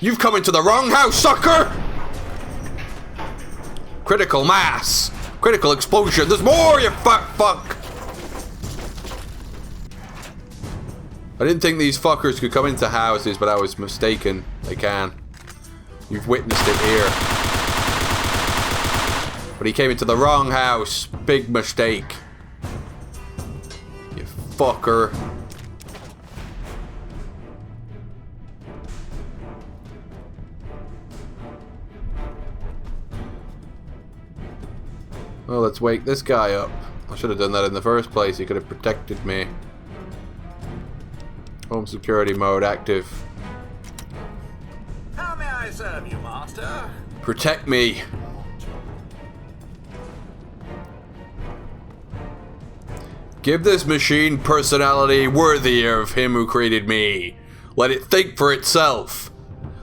You've come into the wrong house, sucker! Critical mass! Critical explosion! There's more, you fat fuck! I didn't think these fuckers could come into houses, but I was mistaken. They can. You've witnessed it here. But he came into the wrong house. Big mistake. You fucker. Well, let's wake this guy up. I should have done that in the first place. He could have protected me. Home security mode active. How may I serve you, master? Protect me. Give this machine personality worthy of him who created me. Let it think for itself.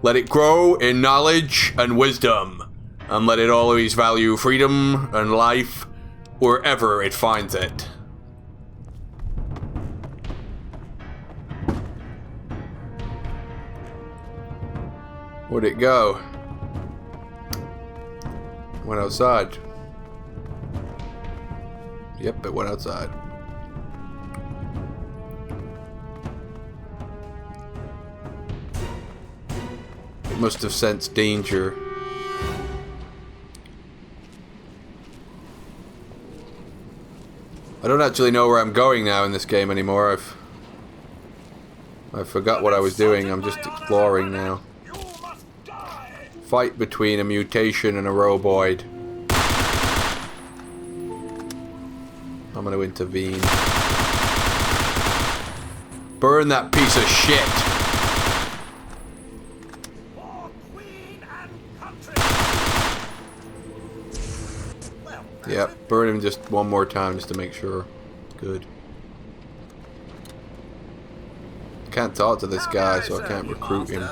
Let it grow in knowledge and wisdom. And let it always value freedom and life wherever it finds it. Where'd it go? Went outside. Yep, it went outside. It must have sensed danger. I don't actually know where I'm going now in this game anymore. I forgot what I was doing. I'm just exploring now. Fight between a mutation and a roboid. I'm gonna intervene. Burn that piece of shit! Yep, burn him just one more time just to make sure. Good. Can't talk to this guy, so I can't recruit him.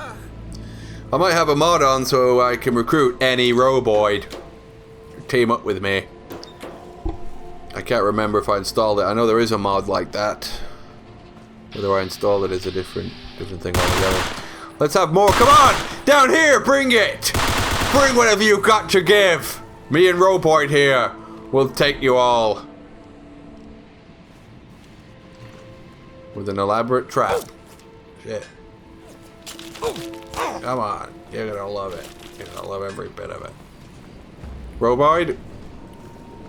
I might have a mod on so I can recruit any roboid. Team up with me. I can't remember if I installed it. I know there is a mod like that. Whether I installed it is a different thing altogether. Let's have more. Come on! Down here! Bring it! Bring whatever you've got to give! Me and Roboid here. We'll take you all. With an elaborate trap. Shit. Come on. You're gonna love it. You're gonna love every bit of it. Roboid.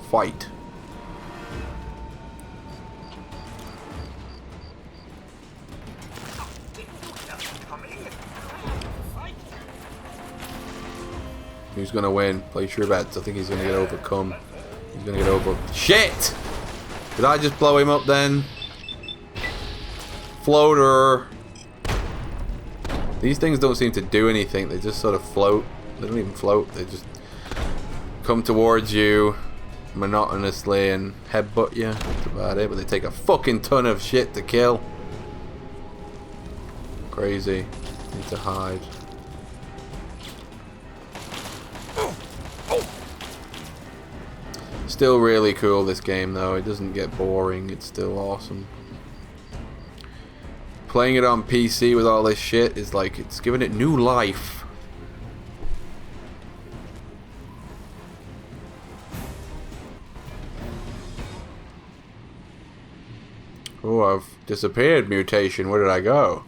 Fight. Who's gonna win? Place your bets. I think he's gonna get overcome. He's gonna get over. Shit! Did I just blow him up then? Floater. These things don't seem to do anything. They just sort of float. They don't even float. They just come towards you monotonously and headbutt you. That's about it. But they take a fucking ton of shit to kill. Crazy. Need to hide. Still really cool, this game, though. It doesn't get boring. It's still awesome. Playing it on PC with all this shit is like, it's giving it new life. Oh, I've disappeared, mutation. Where did I go?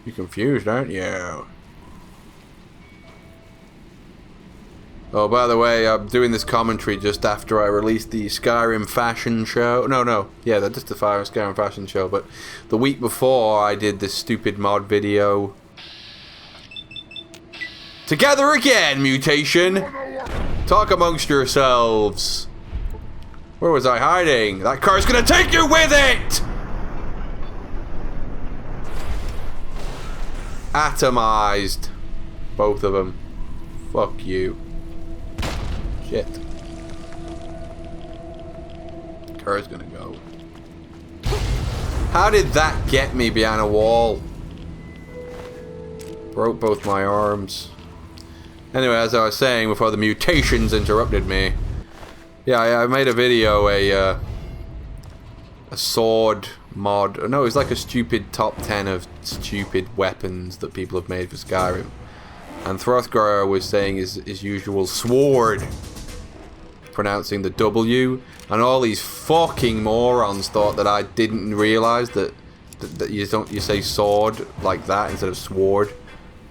You're confused, aren't you? Oh, by the way, I'm doing this commentary just after I released the Skyrim fashion show. No. Yeah, that's just the Skyrim fashion show. But the week before, I did this stupid mod video. Together again, mutation! Talk amongst yourselves. Where was I hiding? That car's gonna take you with it! Atomized. Both of them. Fuck you. Shit. Car's gonna go. How did that get me behind a wall? Broke both my arms. Anyway, as I was saying before the mutations interrupted me. Yeah, I made a video, a sword mod. No, it was like a stupid top 10 of stupid weapons that people have made for Skyrim. And Throthgar was saying his usual sword, pronouncing the W, and all these fucking morons thought that I didn't realise that you say sword like that instead of sword.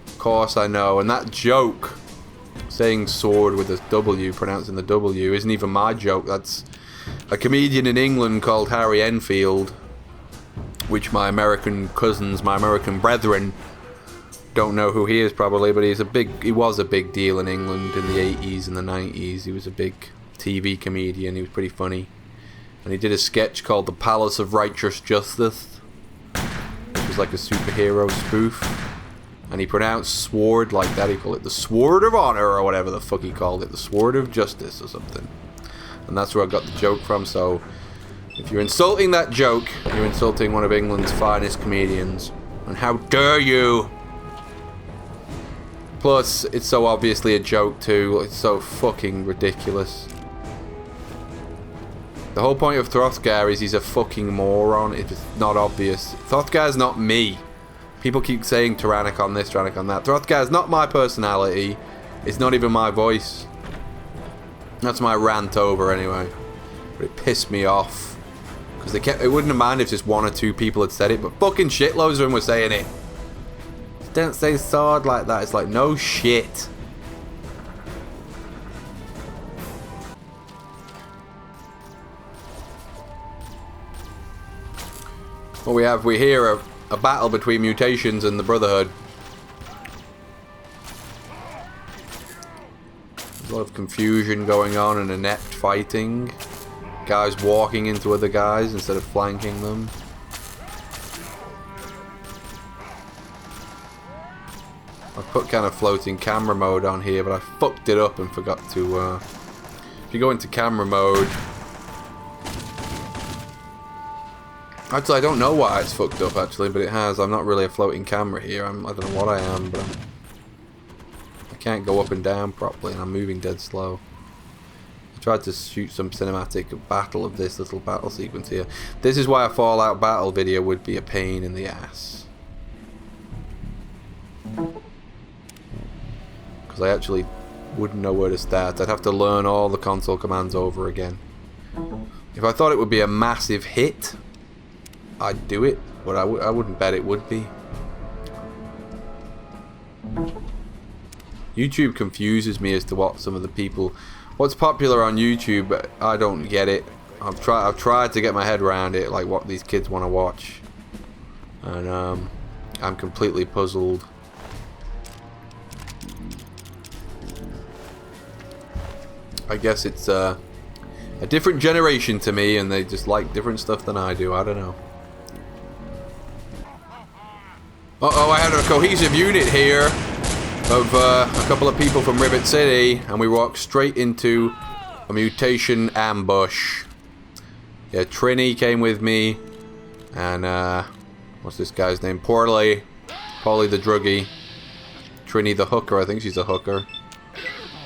Of course I know, and that joke, saying sword with a W, pronouncing the W, isn't even my joke. That's a comedian in England called Harry Enfield, which my American cousins, my American brethren, don't know who he is probably, but he was a big deal in England in the 80s and the 90s. He was a big TV comedian. He was pretty funny. And he did a sketch called The Palace of Righteous Justice, which was like a superhero spoof. And he pronounced sword like that. He called it the Sword of Honor or whatever the fuck he called it. The Sword of Justice or something. And that's where I got the joke from. So if you're insulting that joke, you're insulting one of England's finest comedians. And how dare you! Plus, it's so obviously a joke too. It's so fucking ridiculous. The whole point of Throthgar is he's a fucking moron. It's not obvious. Throthgar's not me. People keep saying Tyrannicon this, Tyrannicon that. Throthgar's not my personality. It's not even my voice. That's my rant over anyway. But it pissed me off. Because it wouldn't have minded if just one or two people had said it, but fucking shitloads of them were saying it. Don't say sword like that. It's like, no shit. What we hear a battle between mutations and the Brotherhood. There's a lot of confusion going on and inept fighting. Guys walking into other guys instead of flanking them. I put kind of floating camera mode on here, but I fucked it up and forgot to, if you go into camera mode... Actually, I don't know why it's fucked up, actually, but it has. I'm not really a floating camera here. I don't know what I am, but I can't go up and down properly, and I'm moving dead slow. I tried to shoot some cinematic battle of this little battle sequence here. This is why a Fallout battle video would be a pain in the ass. Because I actually wouldn't know where to start. I'd have to learn all the console commands over again. If I thought it would be a massive hit, I'd do it, but I wouldn't bet it would be. YouTube confuses me as to what some of the people... What's popular on YouTube, but I don't get it. I've tried to get my head around it, like what these kids want to watch. And I'm completely puzzled. I guess it's a different generation to me, and they just like different stuff than I do. I don't know. Uh-oh, I had a cohesive unit here of a couple of people from Rivet City, and we walked straight into a mutation ambush. Yeah, Trini came with me, and what's this guy's name? Paulie the druggie. Trini the hooker, I think she's a hooker.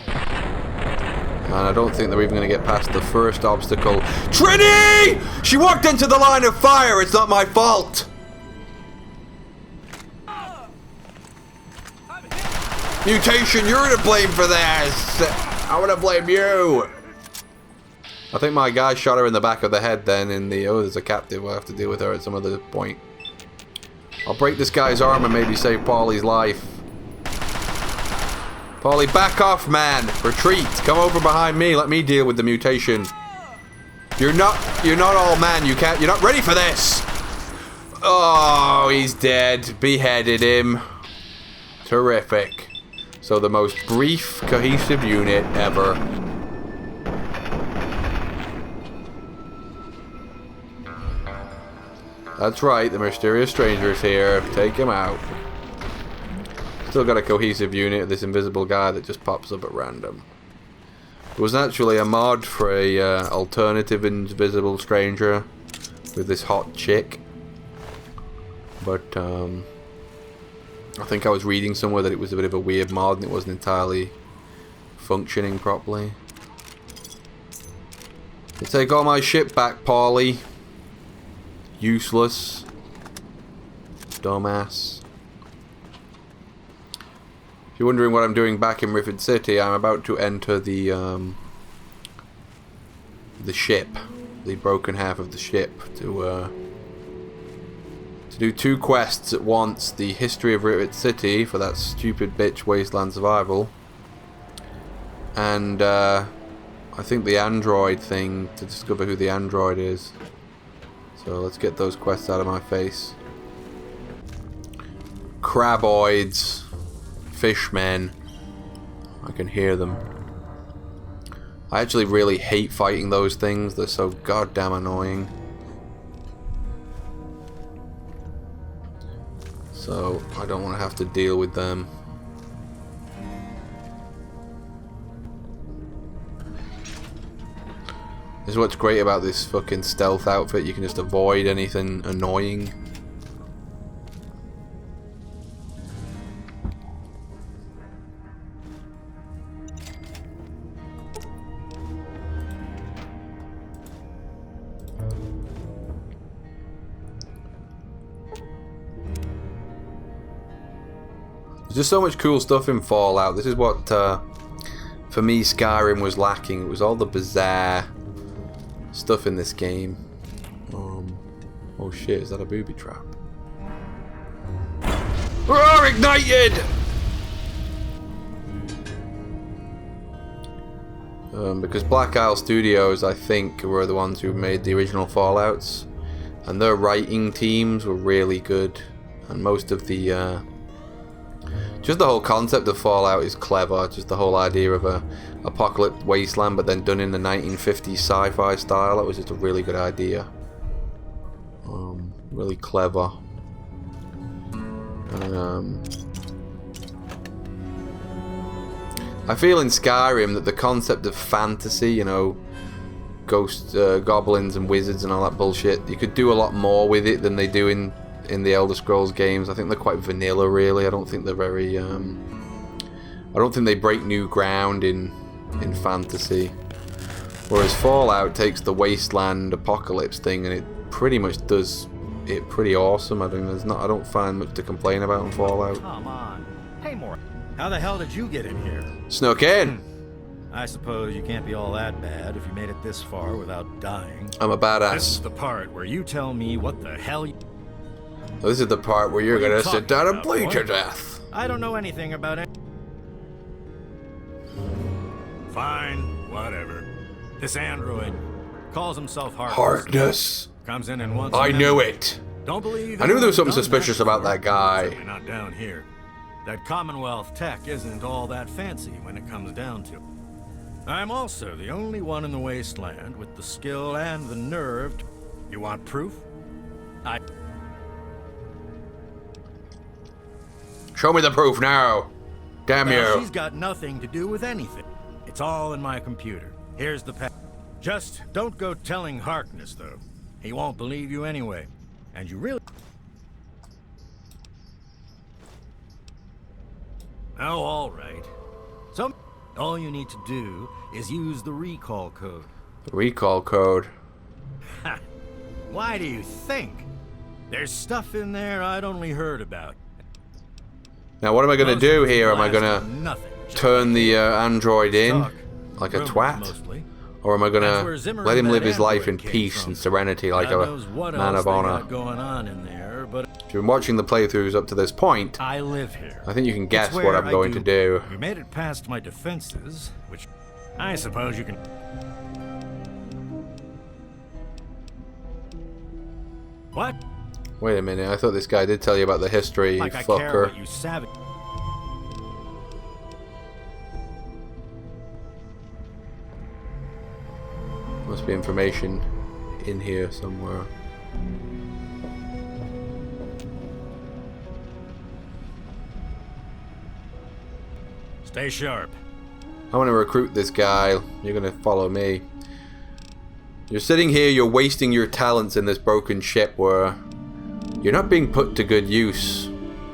And I don't think they're even going to get past the first obstacle. Trini! She walked into the line of fire! It's not my fault! Mutation, you're to blame for this! I want to blame you! I think my guy shot her in the back of the head then in the... Oh, there's a captive. We'll have to deal with her at some other point. I'll break this guy's arm and maybe save Paulie's life. Paulie, back off, man! Retreat! Come over behind me. Let me deal with the mutation. You're not all man. You can't. You're not ready for this. Oh, he's dead. Beheaded him. Terrific. So the most brief, cohesive unit ever. That's right. The mysterious stranger's here. Take him out. Still got a cohesive unit of this invisible guy that just pops up at random. It was actually a mod for a alternative invisible stranger with this hot chick. But I think I was reading somewhere that it was a bit of a weird mod and it wasn't entirely functioning properly. You take all my shit back, Paulie. Useless. Dumbass. If you're wondering what I'm doing back in Rivet City, I'm about to enter the ship. The broken half of the ship to do 2 quests at once. The history of Rivet City for that stupid bitch Wasteland survival. And I think the android thing to discover who the android is. So let's get those quests out of my face. Craboids. Fishmen. I can hear them. I actually really hate fighting those things. They're so goddamn annoying. So I don't want to have to deal with them. This is what's great about this fucking stealth outfit. You can just avoid anything annoying. There's just so much cool stuff in Fallout. This is what, for me, Skyrim was lacking. It was all the bizarre stuff in this game. Oh shit, is that a booby trap? Roar ignited! Because Black Isle Studios, I think, were the ones who made the original Fallouts. And their writing teams were really good. And most of the... just the whole concept of Fallout is clever. Just the whole idea of a apocalypse wasteland, but then done in the 1950s sci-fi style. That was just a really good idea. Really clever. I feel in Skyrim that the concept of fantasy, you know, ghosts, goblins and wizards and all that bullshit, you could do a lot more with it than they do in the Elder Scrolls games. I think they're quite vanilla, really. I don't think they're very... I don't think they break new ground in fantasy. Whereas Fallout takes the Wasteland apocalypse thing and it pretty much does it pretty awesome. I don't find much to complain about in Fallout. Come on, pay more. How the hell did you get in here? Snuck in. I suppose you can't be all that bad if you made it this far without dying. I'm a badass. This is the part where you tell me what the hell you... This is the part where you're gonna sit down and about, bleed boy? to death. I don't know anything about it. Fine, whatever. This android calls himself Harkness. Comes in and wants... I knew it. Don't believe... I knew there was something done suspicious about that guy. Certainly not down here. That Commonwealth tech isn't all that fancy when it comes down to it. I'm also the only one in the Wasteland with the skill and the nerve to... You want proof? Show me the proof now. Damn Well, you. she's got nothing to do with anything. It's all in my computer. Here's the Just don't go telling Harkness, though. He won't believe you anyway. And you really... Oh, all right. So, all you need to do is use the recall code. The recall code. Ha! Why do you think? There's stuff in there I'd only heard about. Now what am I gonna Most do of it here? Am I lasts gonna for nothing. turn the android in Talk. like a Rumors twat? mostly. Or am I That's gonna where Zimmer let him and live that his life in android came peace from. and serenity like God a knows what man else of they honor? got going on in there, but If you've been watching the playthroughs up to this point, I live here. I think you can It's guess what where I'm I going to do. You made it past my defenses, which I suppose you can. What? Wait a minute, I thought this guy did tell you about the history, you Like I care fucker. what you savage. Must be information in here somewhere. Stay sharp. I want to recruit this guy. You're gonna follow me. You're sitting here, you're wasting your talents in this broken ship where you're not being put to good use.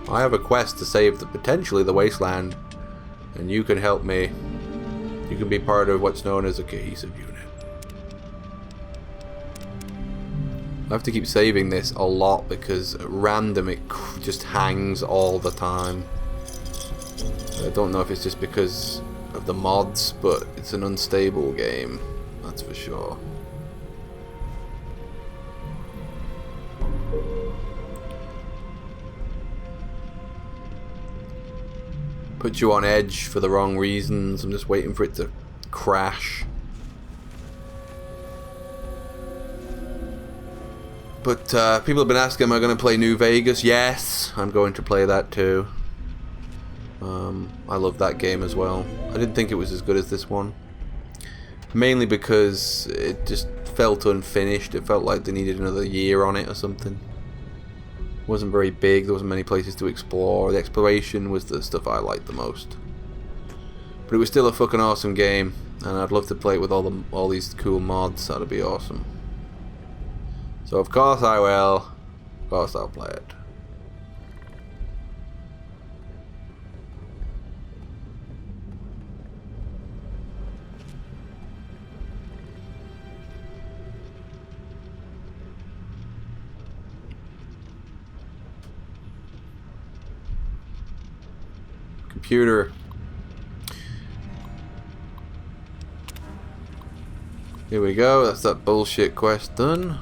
I have a quest to save potentially the Wasteland, and you can help me. You can be part of what's known as a cohesive unit. have to keep saving this a lot because at random it just hangs all the time. I don't know if it's just because of the mods, but it's an unstable game, that's for sure. Put you on edge for the wrong reasons. I'm just waiting for it to crash. But people have been asking, am I going to play New Vegas? Yes, I'm going to play that too. I love that game as well. I didn't think it was as good as this one. Mainly because it just felt unfinished. It felt like they needed another year on it or something. It wasn't very big, there wasn't many places to explore. The exploration was the stuff I liked the most. But it was still a fucking awesome game, and I'd love to play it with all these cool mods. That'd be awesome. So of course I will. Of course I'll play it. Computer. Here we go, that's that bullshit quest done.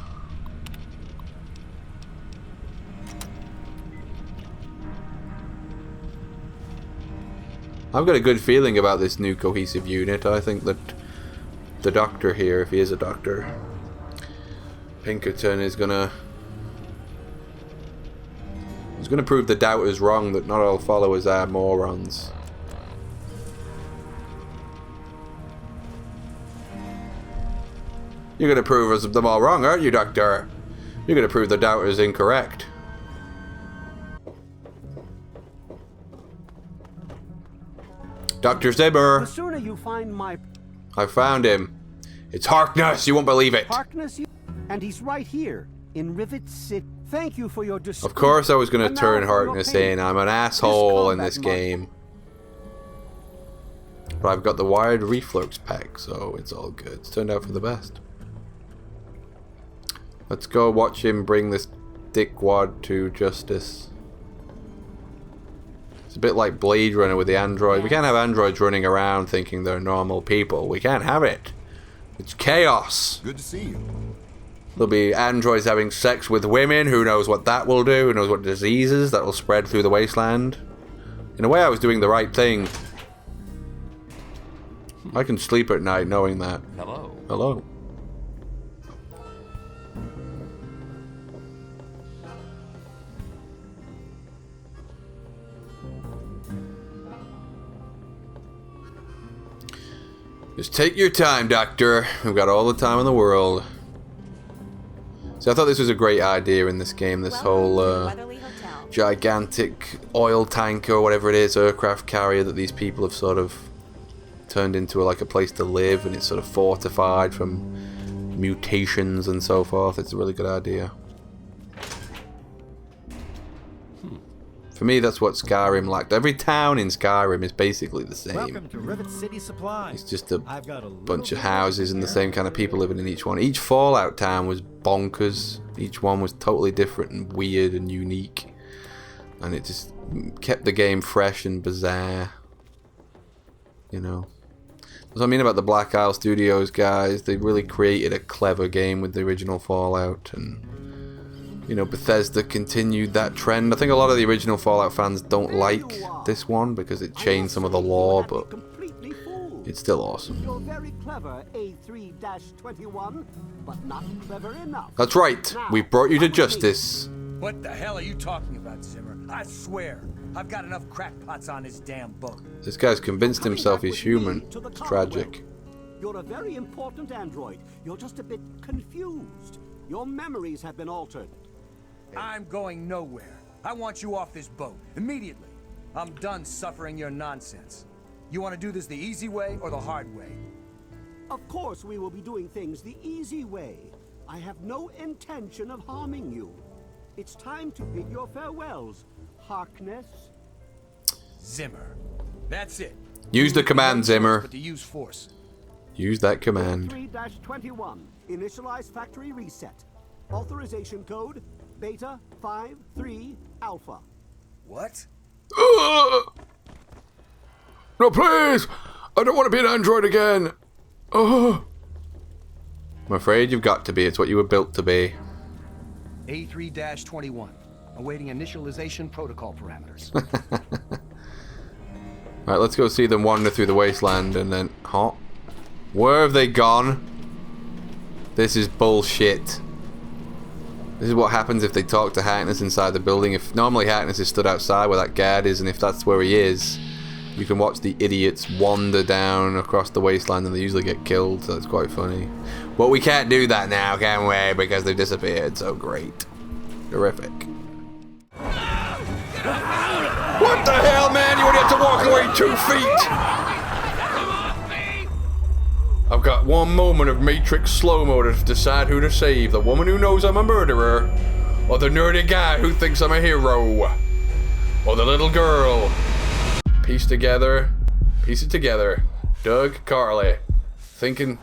I've got a good feeling about this new cohesive unit. I think that the doctor here, if he is a doctor, Pinkerton is gonna prove the doubters wrong, that not all followers are morons. You're gonna prove them all wrong, aren't you, Doctor? You're gonna prove the doubters incorrect. Dr. Zimmer! The sooner you find my... I found him. It's Harkness, you won't believe it. Harkness, and he's right here, in Rivet City. Thank you for your discretion. Of course I was going to turn Harkness in. I'm an asshole in this game. But I've got the wired reflux pack, so it's all good. It's turned out for the best. Let's go watch him bring this dickwad to justice. It's a bit like Blade Runner with the android. We can't have androids running around thinking they're normal people. We can't have it. It's chaos. Good to see you. There'll be androids having sex with women. Who knows what that will do? Who knows what diseases that will spread through the wasteland? In a way, I was doing the right thing. I can sleep at night knowing that. Hello. Hello. Just take your time, Doctor. We've got all the time in the world. So I thought this was a great idea in this game, this whole gigantic oil tanker or whatever it is, aircraft carrier that these people have sort of turned into like a place to live, and it's sort of fortified from mutations and so forth. It's a really good idea. For me, that's what Skyrim lacked. Every town in Skyrim is basically the same. Welcome to Rivet City Supply. It's just a bunch of houses and the same kind of people living in each one. Each Fallout town was bonkers. Each one was totally different and weird and unique. And it just kept the game fresh and bizarre. You know. That's what I mean about the Black Isle Studios guys. They really created a clever game with the original Fallout, and you know, Bethesda continued that trend. I think a lot of the original Fallout fans don't like this one because it changed some of the lore, but it's still awesome. You're very clever, A3-21, but not clever enough. That's right. We've brought you to justice. What the hell are you talking about, Zimmer? I swear, I've got enough crackpots on this damn boat. This guy's convinced himself he's human. It's tragic. You're a very important android. You're just a bit confused. Your memories have been altered. I'm going nowhere. I want you off this boat, immediately. I'm done suffering your nonsense. You want to do this the easy way or the hard way? Of course we will be doing things the easy way. I have no intention of harming you. It's time to bid your farewells, Harkness. Zimmer. That's it. Use the command, Zimmer. But to use force. Use that command. 3-21. Initialize factory reset. Authorization code Beta 53 Alpha. What? No, please! I don't want to be an android again! I'm afraid you've got to be. It's what you were built to be. A3-21. Awaiting initialization protocol parameters. Alright, let's go see them wander through the wasteland and then... Huh? Where have they gone? This is bullshit. This is what happens if they talk to Harkness inside the building. If normally Harkness is stood outside where that guard is, and if that's where he is, you can watch the idiots wander down across the wasteland and they usually get killed, so it's quite funny. But we can't do that now, can we? Because they've disappeared, so great. Terrific. What the hell, man? You only have to walk away 2 feet! I've got one moment of Matrix slow-mo to decide who to save. The woman who knows I'm a murderer, or the nerdy guy who thinks I'm a hero, or the little girl. Piece it together. Doug, Carly. Thinking.